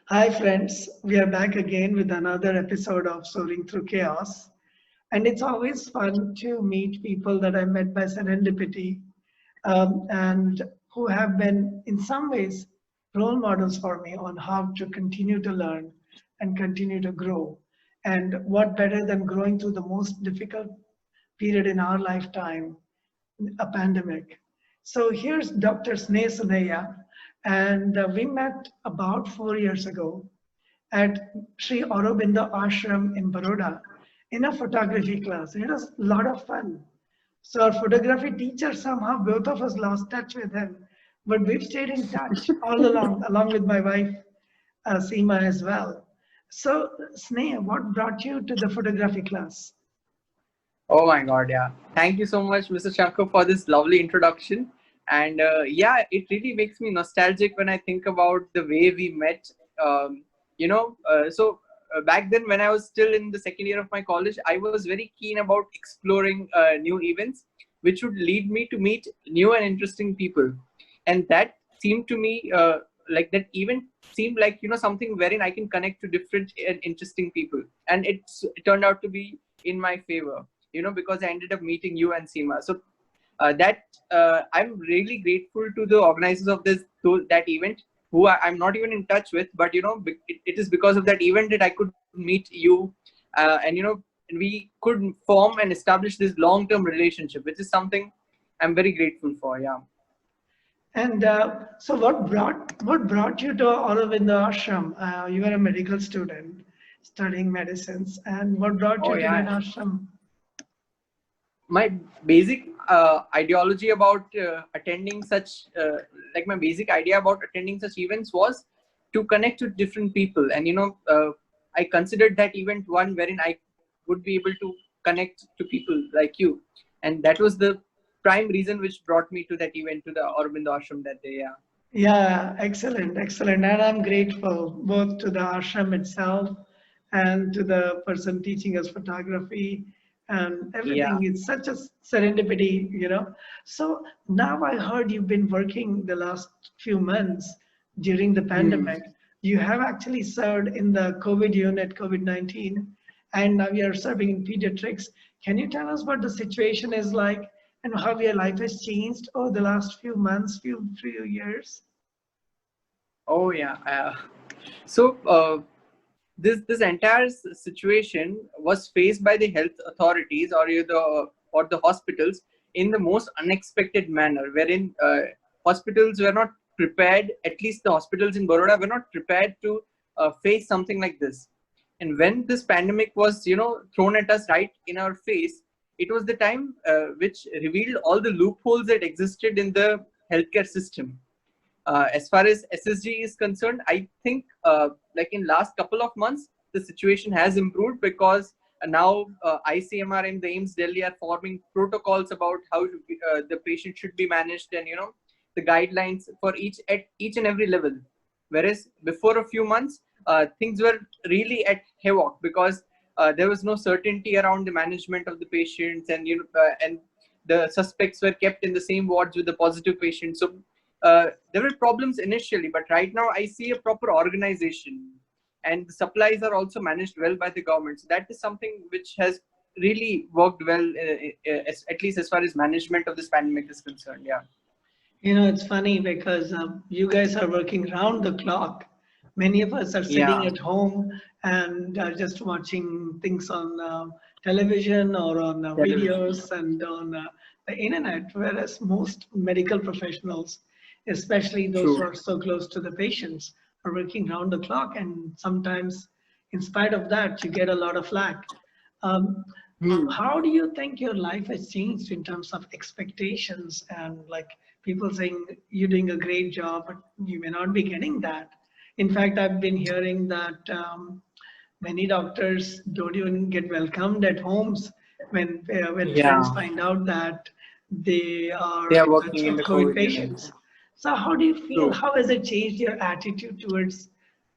Hi, friends. We are back again with another episode of Soaring Through Chaos. And it's always fun to meet people that I met by serendipity and who have been, in some ways, role models for me on how to continue to learn and continue to grow. And what better than growing through the most difficult period in our lifetime, a pandemic. So here's Dr. Sneh Sonaiya, and we met about 4 years ago at Shri Aurobindo Ashram in Baroda in a photography class. It was a lot of fun. So our photography teacher, somehow both of us lost touch with him, but we've stayed in touch all along with my wife, Seema as well. So Sneh, what brought you to the photography class? Oh my God, yeah. Thank you so much, Mr. Shankar, for this lovely introduction. And yeah, it really makes me nostalgic when I think about the way we met. Um, back then, when I was still in the second year of my college, I was very keen about exploring new events, which would lead me to meet new and interesting people. And that seemed to me like that event seemed like, something wherein I can connect to different and interesting people. And it turned out to be in my favor, because I ended up meeting you and Seema. So that I'm really grateful to the organizers of that event, who I'm not even in touch with, but it is because of that event that I could meet you, and we could form and establish this long-term relationship, which is something I'm very grateful for. Yeah. And so, what brought you to Aurobindo Ashram? You were a medical student studying medicines, and what brought Oh you to that yeah. ashram? My basic ideology about attending such like my basic idea about attending such events was to connect with different people, and I considered that event one wherein I would be able to connect to people like you, and that was the prime reason which brought me to that event, to the Aurobindo Ashram that day. Yeah. Yeah, excellent, excellent. And I'm grateful both to the ashram itself and to the person teaching us photography and Yeah. everything. It's such a serendipity. So now I heard you've been working the last few months during the Hmm. pandemic. You have actually served in the COVID unit, COVID-19, and now you're serving in pediatrics. Can you tell us what the situation is like and how your life has changed over the last few months, few years? Oh yeah. So this entire situation was faced by the health authorities, or the hospitals, in the most unexpected manner, wherein hospitals were not prepared. At least the hospitals in Baroda were not prepared to face something like this. And when this pandemic was thrown at us right in our face, it was the time which revealed all the loopholes that existed in the healthcare system. As far as SSG is concerned, I think like in last couple of months, the situation has improved, because now ICMR and the AIMS Delhi are forming protocols about how the patient should be managed, and the guidelines for each and every level. Whereas before a few months, things were really at havoc, because there was no certainty around the management of the patients, and the suspects were kept in the same wards with the positive patients. So there were problems initially, but right now I see a proper organization, and the supplies are also managed well by the government. So that is something which has really worked well, at least as far as management of this pandemic is concerned. Yeah. It's funny because you guys are working round the clock. Many of us are sitting Yeah. at home and just watching things on television or on Television. videos and on the internet, whereas most medical professionals, especially those True. who are so close to the patients, are working round the clock. And sometimes, in spite of that, you get a lot of flack. Um, Hmm. how do you think your life has changed in terms of expectations and like people saying you're doing a great job, but you may not be getting that? In fact, I've been hearing that many doctors don't even get welcomed at homes when friends Yeah. find out that they They are are in touch working in with the COVID COVID units. patients. So how do you feel? True. How has it changed your attitude towards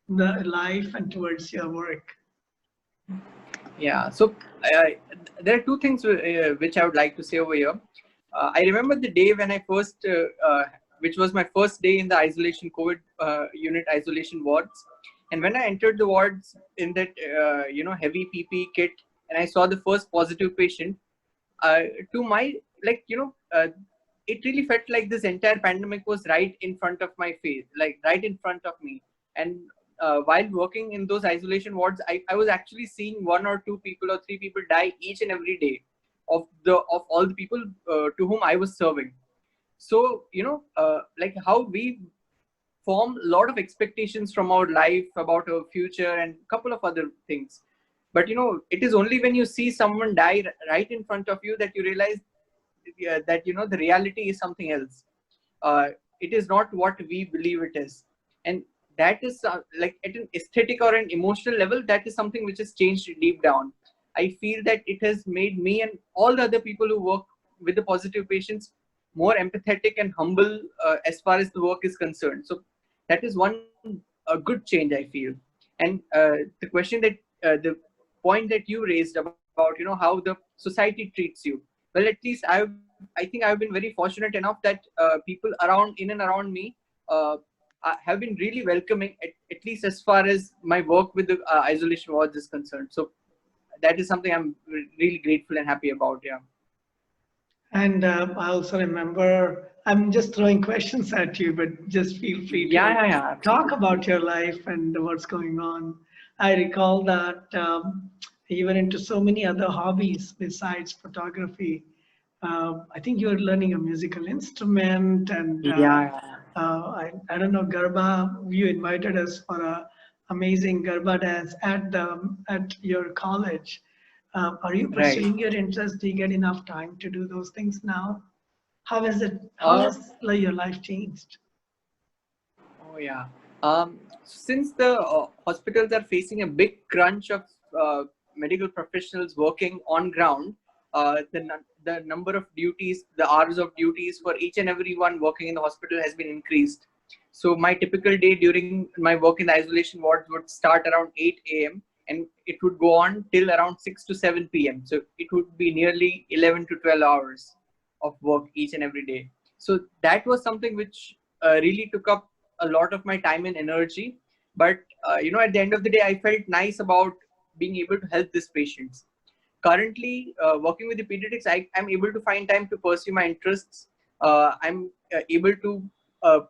the life and towards your work? Yeah. So there are two things which I would like to say over here. I remember the day when I which was my first day in the isolation COVID unit isolation wards. And when I entered the wards in that heavy PP kit, and I saw the first positive patient, to my like it really felt like this entire pandemic was right in front of my face, like right in front of me. And while working in those isolation wards, I was actually seeing one or two people or three people die each and every day of all the people to whom I was serving. So like how we form a lot of expectations from our life about our future and a couple of other things. But it is only when you see someone die right in front of you that you realize that the reality is something else. uh, it is not what we believe it is. And that is like at an aesthetic or an emotional level, that is something which has changed deep down. I feel that it has made me and all the other people who work with the positive patients more empathetic and humble as far as the work is concerned. So that is one a good change, I feel. And the question that the point that you raised about how the society treats you, well, at least I think I've been very fortunate enough that people around in and around me uh, have been really welcoming, at least as far as my work with the isolation wards is concerned. So that is something I'm really grateful and happy about. Yeah. And I also remember, I'm just throwing questions at you, but just feel free Yeah, to yeah, yeah, talk absolutely. about your life and what's going on. I recall that you were into so many other hobbies besides photography. I think you were learning a musical instrument, and Yeah, I don't know, Garba. You invited us for a amazing Garba dance at your college. Are you right. pursuing your interest? Do you get enough time to do those things now? How is it? How Uh, has like, your life changed? Oh yeah. Since the hospitals are facing a big crunch of medical professionals working on ground, the number of duties, the hours of duties for each and every one working in the hospital has been increased. So my typical day during my work in the isolation wards would start around 8 a.m. and it would go on till around 6 to 7 p.m. So it would be nearly 11 to 12 hours of work each and every day. So that was something which really took up a lot of my time and energy. But at the end of the day, I felt nice about being able to help these patients. Currently, working with the pediatrics, I'm able to find time to pursue my interests. I'm able to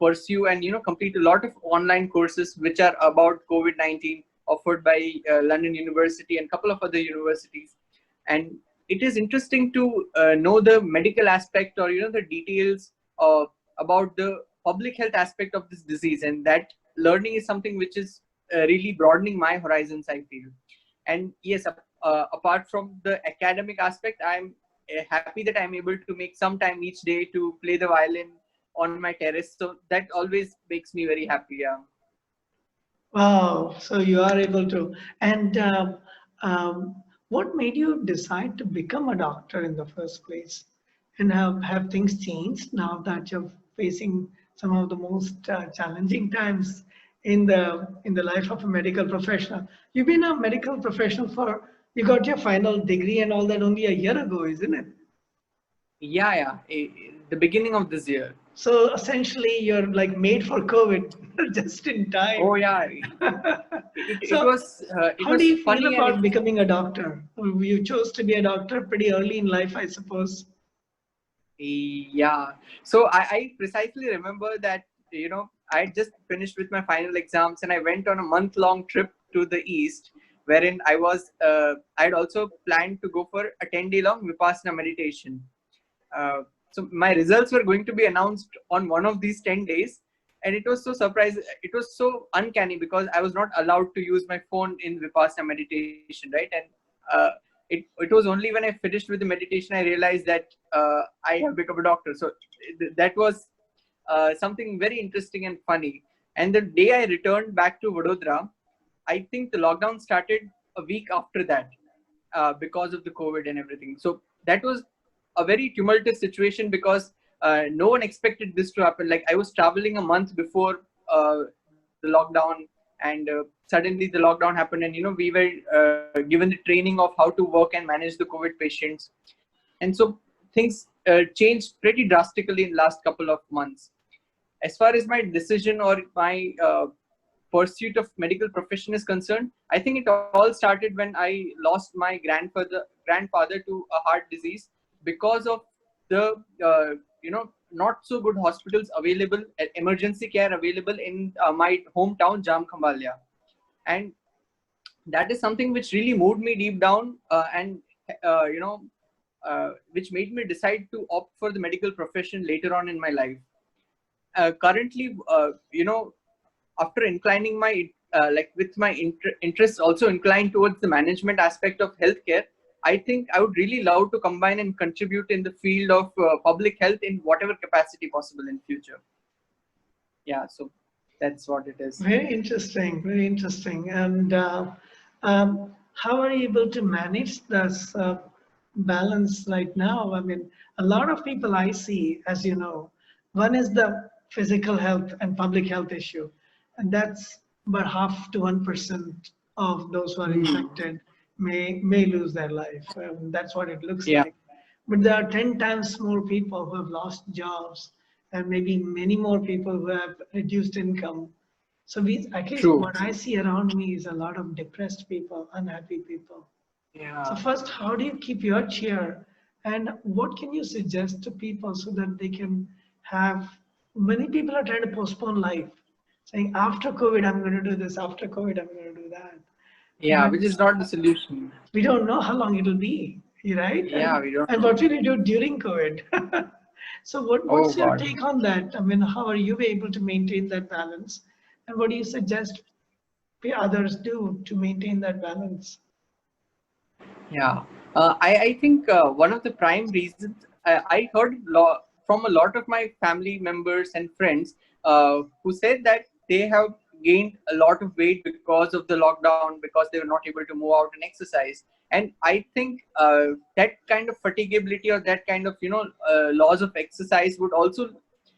pursue and complete a lot of online courses which are about COVID-19 offered by London University and a couple of other universities. And it is interesting to know the medical aspect or the details about the public health aspect of this disease, and that learning is something which is really broadening my horizons, I feel. And yes, apart from the academic aspect, I'm happy that I'm able to make some time each day to play the violin on my terrace, so that always makes me very happy. Yeah. Wow, so you are able to. And what made you decide to become a doctor in the first place? And have things changed now that you're facing some of the most challenging times in the life of a medical professional? You've been a medical professional you got your final degree and all that only a year ago, isn't it? Yeah, the beginning of this year. So essentially, you're like made for COVID, just in Oh time. yeah, So, it how do was you feel funny and about becoming a doctor? You chose to be a doctor pretty early in life, I suppose. yeah. So I precisely remember that, I had just finished with my final exams and I went on a month-long trip to the east, wherein I had also planned to go for a 10-day long Vipassana meditation. So my results were going to be announced on one of these 10 days. And it was so surprising. It was so uncanny because I was not allowed to use my phone in Vipassana meditation, right? And it was only when I finished with the meditation I realized that I have become a doctor. So that was something very interesting and funny. And the day I returned back to Vadodara, I think the lockdown started a week after that because of the COVID and everything. So that was a very tumultuous situation because no one expected this to happen. Like I was traveling a month before the lockdown, and suddenly the lockdown happened, and we were given the training of how to work and manage the COVID patients, and so things changed pretty drastically in the last couple of months. As far as my decision or my pursuit of medical profession is concerned, I think it all started when I lost my grandfather to a heart disease because of the not so good hospitals available, emergency care available in my hometown Jamkhambaliya, and that is something which really moved me deep down, and which made me decide to opt for the medical profession later on in my life. Currently, after inclining my with my interests also inclined towards the management aspect of healthcare, I think I would really love to combine and contribute in the field of public health in whatever capacity possible in future. Yeah, so that's what it is. Very interesting, very interesting. And how are you able to manage this balance right now? I mean, a lot of people I see, as you know, one is the physical health and public health issue, and that's about half to 1% of those who are infected may lose their life. That's what it looks Yeah, like. But there are 10 times more people who have lost jobs, and maybe many more people who have reduced income. So at least true. what I see around me is a lot of depressed people, unhappy people. So Yeah. first, how do you keep your cheer? And what can you suggest to people so that they can have, many people are trying to postpone life, saying after COVID, I'm going to do this, after COVID, I'm going to do that. Yeah, But which is not the solution. we don't know how long it'll be, right? Yeah, we don't And know. what will you do during COVID? So Oh what's your God. take on that? I mean, how are you able to maintain that balance? And what do you suggest others do to maintain that balance? Yeah, I think one of the prime reasons I heard from a lot of my family members and friends who said that they have gained a lot of weight because of the lockdown, because they were not able to move out and exercise. And I think that kind of fatigability or that kind of loss of exercise would also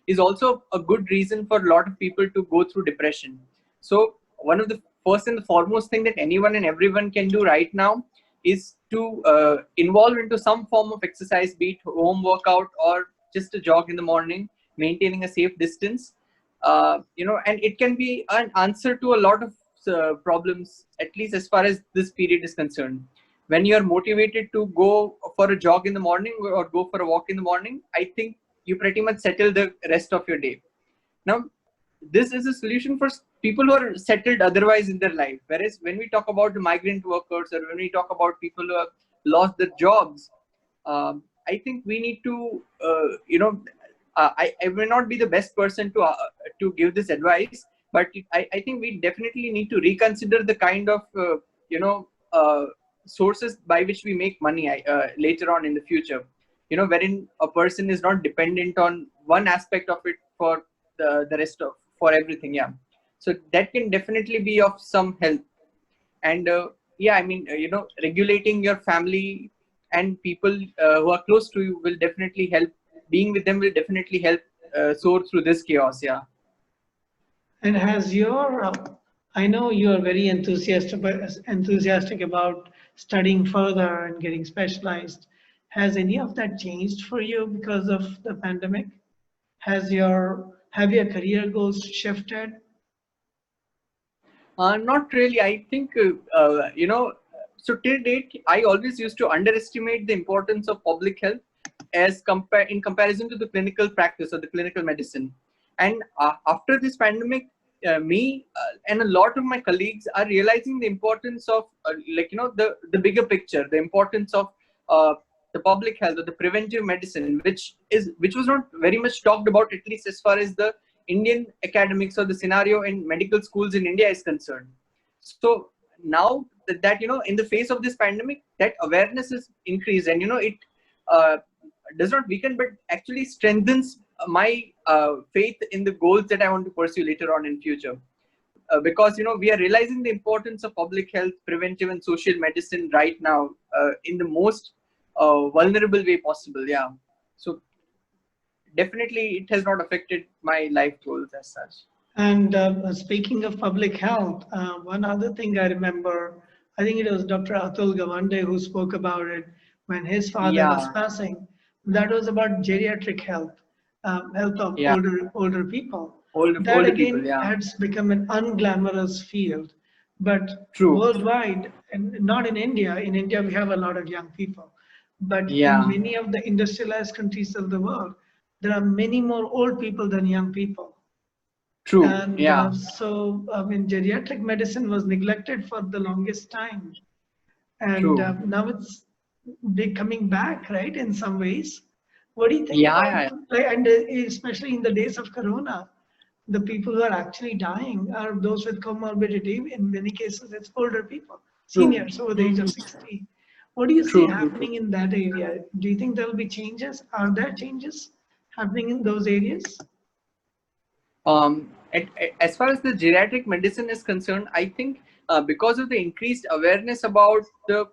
is also a good reason for a lot of people to go through depression. So one of the first and the foremost thing that anyone and everyone can do right now is to involve into some form of exercise, be it home workout or just a jog in the morning, maintaining a safe distance. And it can be an answer to a lot of problems, at least as far as this period is concerned. When you are motivated to go for a jog in the morning or go for a walk in the morning, I think you pretty much settle the rest of your day. Now, this is a solution for people who are settled otherwise in their life. Whereas when we talk about the migrant workers or when we talk about people who have lost their jobs, I think we need to, I may not be the best person to give this advice, but I think we definitely need to reconsider the kind of, sources by which we make money later on in the future. Wherein a person is not dependent on one aspect of it for the rest of for everything. Yeah, so that can definitely be of some help. And yeah, I mean, regulating your family and people who are close to you will definitely help. Being with them will definitely help soar through this chaos. Yeah. And has your, I know you are very enthusiastic about studying further and getting specialized. Has any of that changed for you because of the pandemic? Have your career goals shifted? Not really. I think, so till date, I always used to underestimate the importance of public health in comparison to the clinical practice or the clinical medicine. And after this pandemic, me and a lot of my colleagues are realizing the importance of, the bigger picture, the importance of the public health or the preventive medicine, which was not very much talked about, at least as far as the Indian academics or the scenario in medical schools in India is concerned. So now that in the face of this pandemic, that awareness is increased, and it uh, does not weaken, but actually strengthens my faith in the goals that I want to pursue later on in future. Because we are realizing the importance of public health, preventive, and social medicine right now in the most vulnerable way possible. Yeah. So definitely it has not affected my life goals as such. And speaking of public health, one other thing I remember, I think it was Dr. Atul Gawande who spoke about it when his father was Yeah, passing. That was about geriatric health, health of yeah, older people. That older people, again yeah. has become an unglamorous field. But True. worldwide, and not in India we have a lot of young people. But in Yeah. many of the industrialized countries of the world, there are many more old people than young people. True. And Yeah. so, I mean, geriatric medicine was neglected for the longest time. And True. now it's coming back, right, in some ways. What do you think Yeah. about, Yeah. like, and especially in the days of Corona, the people who are actually dying are those with comorbidity. In many cases, it's older people, True. seniors over the age of Mhm. 60. What do you see True. True. True. happening in that area? Do you think there will be changes? Are there changes happening in those areas? As far as the geriatric medicine is concerned, I think because of the increased awareness about the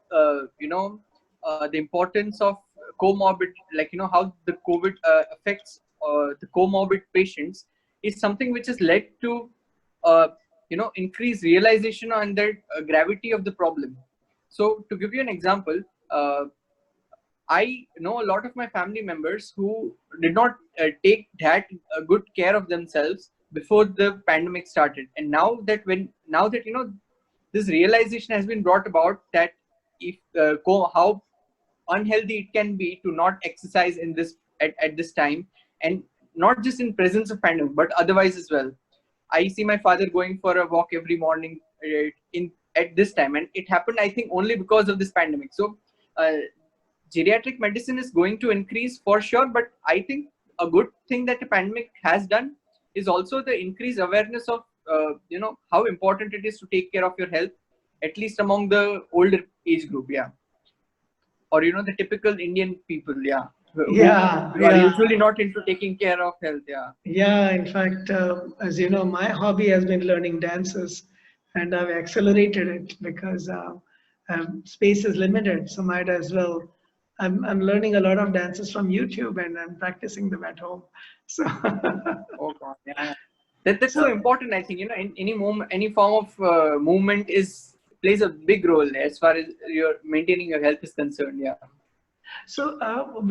the importance of comorbid, like how the COVID affects the comorbid patients, is something which has led to increased realization on the gravity of the problem. So to give you an example, I know a lot of my family members who did not take that good care of themselves before the pandemic started, and now that this realization has been brought about that if how unhealthy it can be to not exercise in this at this time, and not just in presence of pandemic but otherwise as well. I see my father going for a walk every morning in at this time, and it happened, I think, only because of this pandemic. So uh, geriatric medicine is going to increase for sure, but I think a good thing that the pandemic has done is also the increased awareness of how important it is to take care of your health, at least among the older age group, yeah, or the typical Indian people, yeah, Yeah, who are yeah. usually not into taking care of health, yeah. Yeah, in fact, as you know, my hobby has been learning dances, and I've accelerated it because space is limited. So might as well. I'm learning a lot of dances from YouTube, and I'm practicing them at home. So Oh God, yeah. That's so so important. I think in any moment, any form of movement is plays a big role as far as your maintaining your health is concerned. Yeah.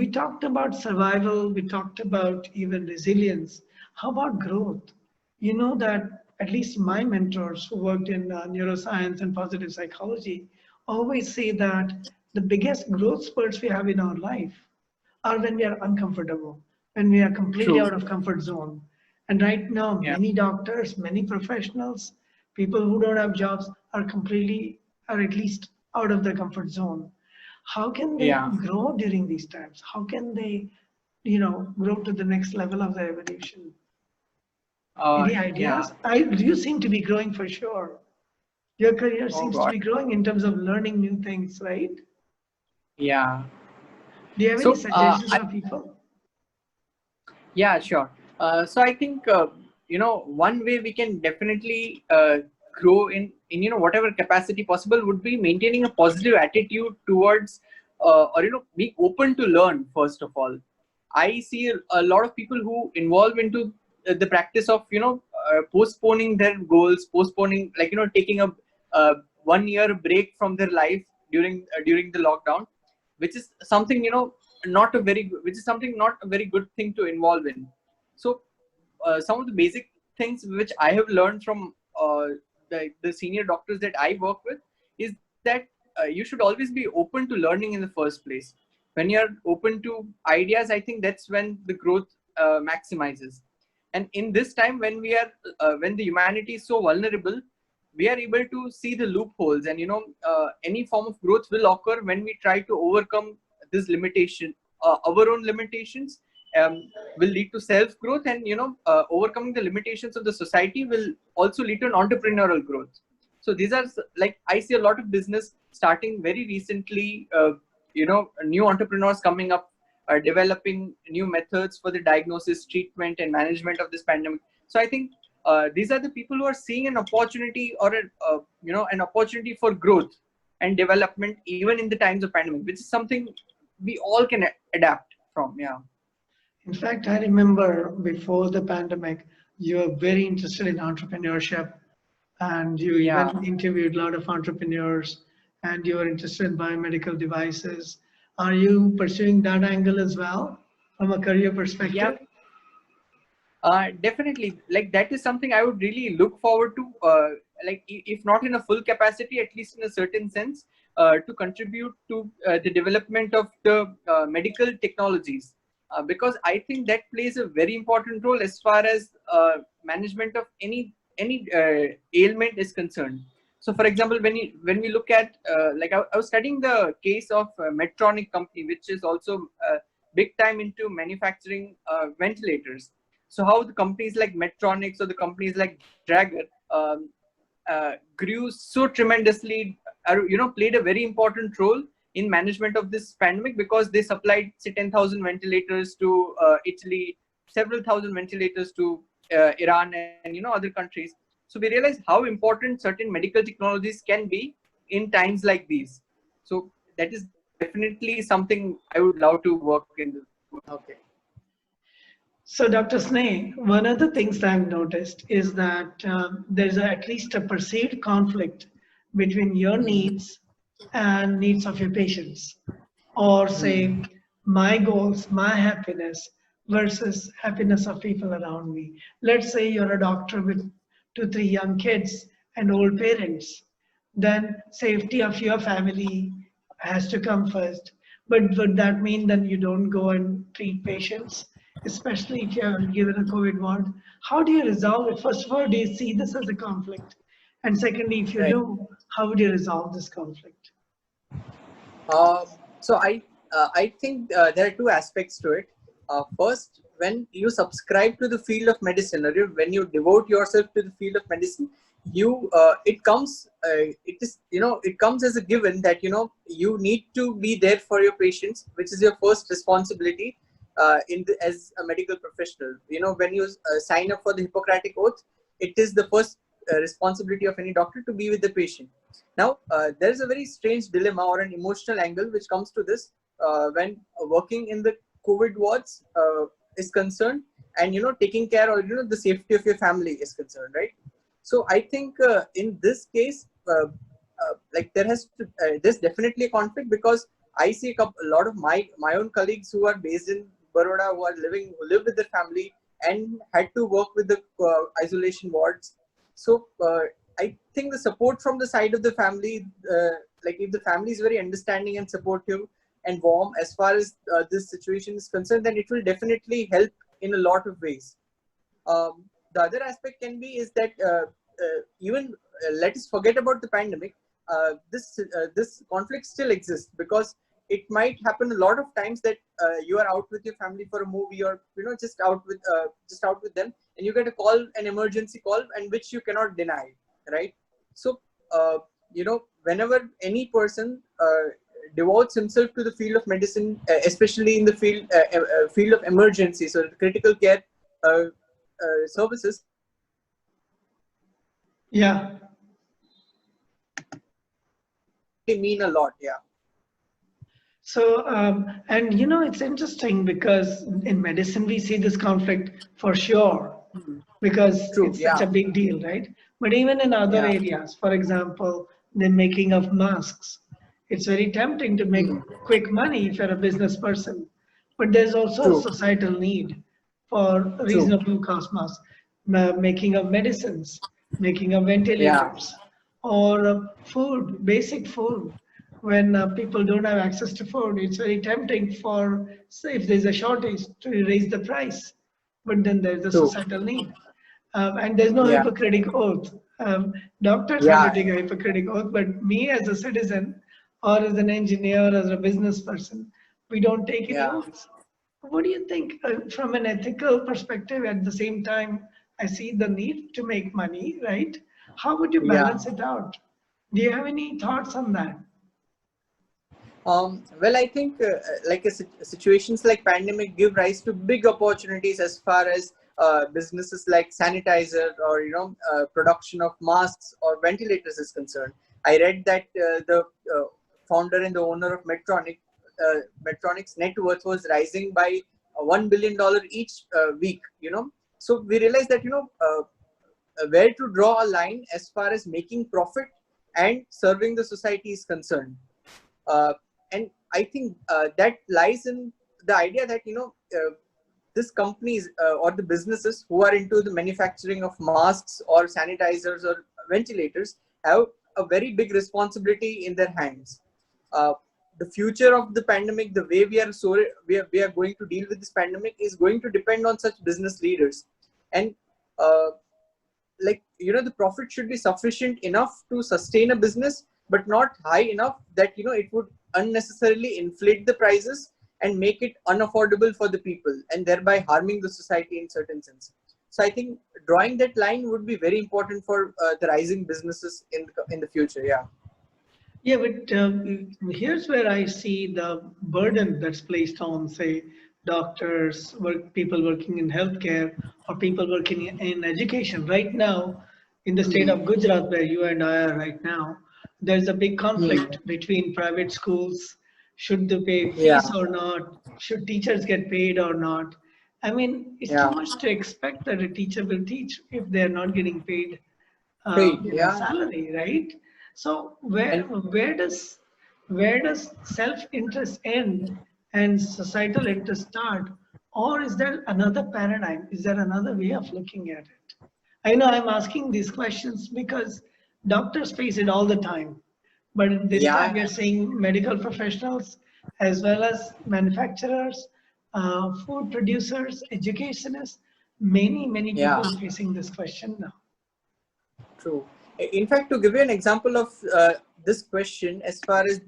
we talked about survival. We talked about even resilience. How about growth? You know that at least my mentors who worked in neuroscience and positive psychology always say that the biggest growth spurts we have in our life are when we are uncomfortable, when we are completely True. out of comfort zone. And right now, Yeah. many doctors, many professionals, people who don't have jobs are at least out of their comfort zone. How can they Yeah. grow during these times? How can they, grow to the next level of their evolution? Any Yeah. ideas? You seem to be growing for sure. Your career Oh seems to God. be growing in terms of learning new things, right? Yeah. Do you have any So suggestions for people? yeah, sure. So I think one way we can definitely grow in whatever capacity possible would be maintaining a positive attitude towards or being open to learn first of all. I see a lot of people who involve into the practice of postponing their goals, postponing, like taking a 1 year break from their life during the lockdown, which is something which is something not a very good thing to involve in. So some of the basic things which I have learned from the senior doctors that I work with is that you should always be open to learning in the first place. When you're open to ideas, I think that's when the growth maximizes. And in this time when when the humanity is so vulnerable, we are able to see the loopholes, and any form of growth will occur when we try to overcome this limitation, our own limitations, will lead to self growth, and overcoming the limitations of the society will also lead to an entrepreneurial growth. So these are like, I see a lot of business starting very recently, new entrepreneurs coming up, developing new methods for the diagnosis, treatment, and management of this pandemic. So I think these are the people who are seeing an opportunity, or an opportunity for growth and development even in the times of pandemic, which is something we all can adapt from. Yeah. In fact, I remember before the pandemic, you were very interested in entrepreneurship and you Yeah. even interviewed a lot of entrepreneurs and you were interested in biomedical devices. Are you pursuing that angle as well from a career Yeah. perspective? Definitely, like that is something I would really look forward to. Like if not in a full capacity, at least in a certain sense, to contribute to the development of the medical technologies, because I think that plays a very important role as far as management of any ailment is concerned. So, for example, when we look at like I was studying the case of Medtronic company, which is also big time into manufacturing ventilators. So how the companies like Medtronics or the companies like Dragon grew so tremendously, played a very important role in management of this pandemic, because they supplied say 10,000 ventilators to Italy, several thousand ventilators to Iran, and other countries. So we realize how important certain medical technologies can be in times like these. So that is definitely something I would love to work in. Okay. So, Dr. Sneh, one of the things that I've noticed is that there's at least a perceived conflict between your needs and needs of your patients, or say my goals, my happiness versus happiness of people around me. Let's say you're a doctor with 2, 3 young kids and old parents, then safety of your family has to come first. But would that mean that you don't go and treat patients, especially if you are given a COVID ward? How do you resolve it? First of all, do you see this as a conflict? And secondly, if you Right. do, how would you resolve this conflict? So I think there are two aspects to it. First, when you subscribe to the field of medicine, or when you devote yourself to the field of medicine, it comes as a given that you need to be there for your patients, which is your first responsibility as a medical professional. When you sign up for the Hippocratic Oath, it is the first responsibility of any doctor to be with the patient. Now, there's a very strange dilemma or an emotional angle which comes to this when working in the COVID wards is concerned, and taking care, or the safety of your family is concerned, right? So I think in this case, like there's definitely a conflict, because I see a lot of my own colleagues who are based in Baroda, who live with their family and had to work with the isolation wards. So I think the support from the side of the family, like if the family is very understanding and supportive and warm as far as this situation is concerned, then it will definitely help in a lot of ways. The other aspect can be is that even let us forget about the pandemic. This conflict still exists, because it might happen a lot of times that you are out with your family for a movie, or just out with them, and you get a call, an emergency call, and which you cannot deny, right? So whenever any person devotes himself to the field of medicine, especially in the field of emergencies or critical care services, Yeah. they mean a lot. Yeah. So, and it's interesting because in medicine we see this conflict for sure because True. it's such Yeah. a big deal, right? But even in other Yeah. areas, for example, the making of masks, it's very tempting to make quick money if you're a business person. But there's also a True. societal need for True. reasonable cost masks, making of medicines, making of Yeah. ventilators, or food, basic food. When people don't have access to food, it's very tempting for, say, if there's a shortage, to raise the price. But then there's a True. societal need. And there's no Yeah. Hippocratic oath. Doctors have to Yeah. take a Hippocratic oath, but me as a citizen or as an engineer, as a business person, we don't take any Yeah. oaths. What do you think from an ethical perspective? At the same time, I see the need to make money, right? How would you Yeah. balance it out? Do you have any thoughts on that? Well, I think like situations like pandemic give rise to big opportunities as far as businesses like sanitizer, or production of masks or ventilators is concerned. I read that the founder and the owner of Medtronic's net worth was rising by $1 billion each week. So we realized that where to draw a line as far as making profit and serving the society is concerned. Uh, and I think that lies in the idea that these companies or the businesses who are into the manufacturing of masks or sanitizers or ventilators have a very big responsibility in their hands. Uh, the future of the pandemic, the way we are going to deal with this pandemic is going to depend on such business leaders. And uh, like, the profit should be sufficient enough to sustain a business, but not high enough that it would unnecessarily inflate the prices and make it unaffordable for the people, and thereby harming the society in certain sense. So I think drawing that line would be very important for the rising businesses in the future. Yeah. Yeah, but here's where I see the burden that's placed on, say, doctors, people working in healthcare, or people working in education. Right now, in the state of Gujarat, where you and I are right now, there's a big conflict between private schools. Should they pay Yeah. fees or not? Should teachers get paid or not? I mean, it's too Yeah. much to expect that a teacher will teach if they're not getting paid Paid. Yeah. salary, right? So And where does self-interest end and societal interest start, or is there another paradigm? Is there another way of looking at it? I know I'm asking these questions because doctors face it all the time, but this time we yeah. are seeing medical professionals as well as manufacturers, food producers, educationists. Many Yeah. people are facing this question now. True. In fact, to give you an example of this question, as far as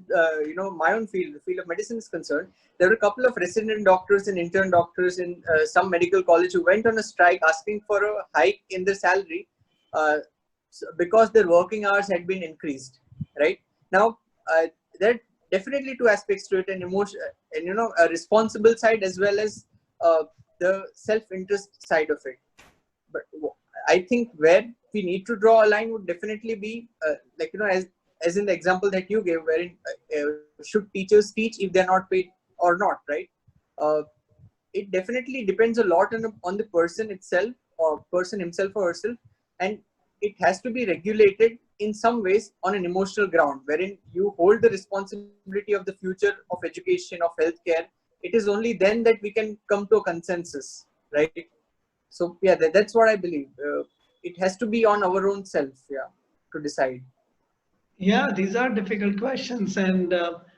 my own field, the field of medicine is concerned, there were a couple of resident doctors and intern doctors in some medical college who went on a strike asking for a hike in their salary uh, because their working hours had been increased. Right now, there are definitely two aspects to it: an emotion, and a responsible side, as well as the self-interest side of it. But I think where we need to draw a line would definitely be like, as in the example that you gave, wherein should teachers teach if they're not paid or not, right? Uh, it definitely depends a lot on the person itself, or person himself or herself, and it has to be regulated in some ways on an emotional ground, wherein you hold the responsibility of the future of education, of healthcare. It is only then that we can come to a consensus, right? So yeah, that's what I believe. It has to be on our own self, yeah, to decide. Yeah, these are difficult questions, and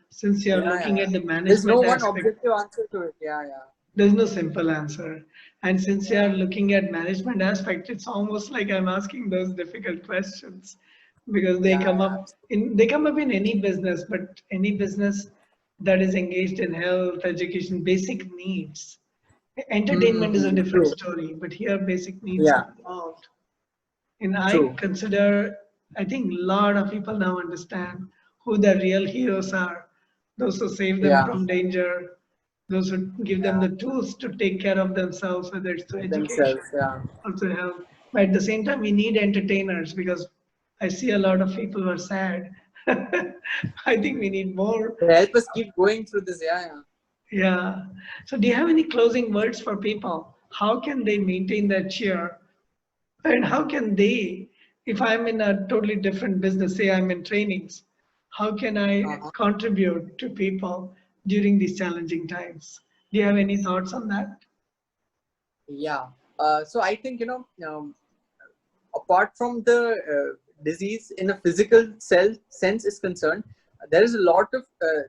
since you're Yeah, looking yeah. at the There's no management one aspect, objective answer to it. Yeah, yeah, there's no simple answer. And since you're yeah, looking at management aspect, it's almost like I'm asking those difficult questions because they yeah, come yeah. up in any business, but any business that is engaged in health, education, basic needs. Entertainment is a different True. story, but here basic needs are Yeah, involved. And I true. consider, I think a lot of people now understand who the real heroes are. Those who save them Yeah, from danger, those who give them yeah. the tools to take care of themselves, whether it's through education Themselves. Yeah. or through health. But at the same time, we need entertainers because I see a lot of people who are sad. I think we need more. They help us keep going through this. Yeah, yeah. Yeah. So, do you have any closing words for people? How can they maintain their cheer? And how can they, if I'm in a totally different business, say I'm in trainings, how can I Uh-huh. contribute to people during these challenging times? Do you have any thoughts on that? Yeah. So I think, apart from the disease in a physical sense is concerned, there is a lot of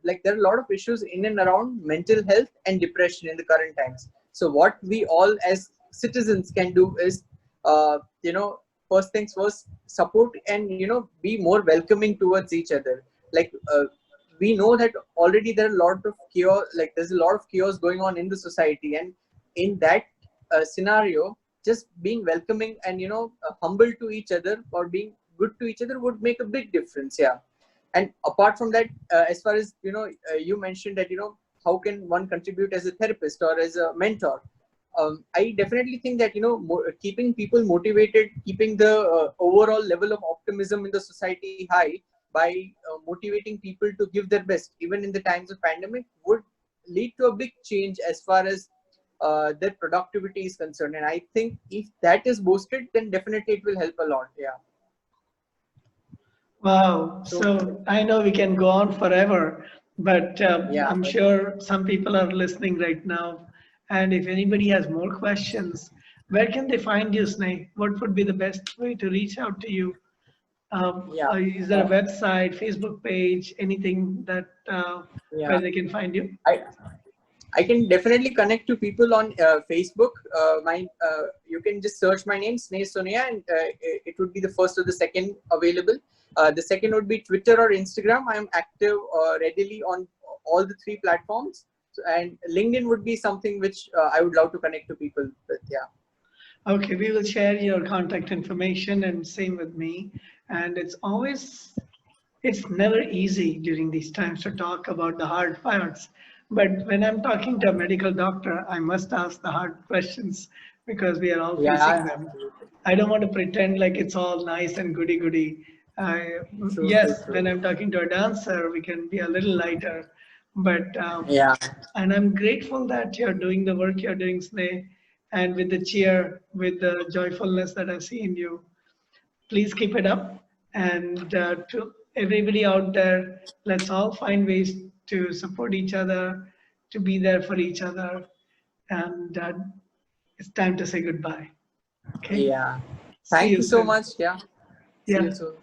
there are a lot of issues in and around mental health and depression in the current times. So what we all as citizens can do is, first things first, support and be more welcoming towards each other. Like, we know that already there are a lot of chaos, like there's a lot of chaos going on in the society, and in that scenario, just being welcoming and humble to each other, or being good to each other, would make a big difference. Yeah. And apart from that, as far as you mentioned that how can one contribute as a therapist or as a mentor. I definitely think that keeping people motivated, keeping the overall level of optimism in the society high by motivating people to give their best even in the times of pandemic would lead to a big change as far as their productivity is concerned. And I think if that is boosted, then definitely it will help a lot. Yeah. Wow. So So I know we can go on forever, but yeah, I'm but sure some people are listening right now And if anybody has more questions, where can they find you, Sneh? What would be the best way to reach out to you? Yeah. Is there a website, Facebook page, anything that Yeah. where they can find you? I can definitely connect to people on Facebook. You can just search my name, Sneh Sonaiya, and it would be the first or the second available. The second would be Twitter or Instagram. I am active readily on all the three platforms, and LinkedIn would be something which I would love to connect to people with. Yeah. Okay, we will share your contact information and same with me. And it's never easy during these times to talk about the hard parts. But when I'm talking to a medical doctor, I must ask the hard questions because we are all facing Yeah. them. I don't want to pretend like it's all nice and goody goody. True. True. Yes, when True. I'm talking to a dancer, we can be a little lighter. But Yeah. and I'm grateful that you're doing the work you're doing, Sneh, and with the cheer, with the joyfulness that I see in you. Please keep it up. And to everybody out there, let's all find ways to support each other, to be there for each other. And it's time to say goodbye. Okay. Yeah. See Thank you you so soon. much. Yeah. See you Yeah. soon.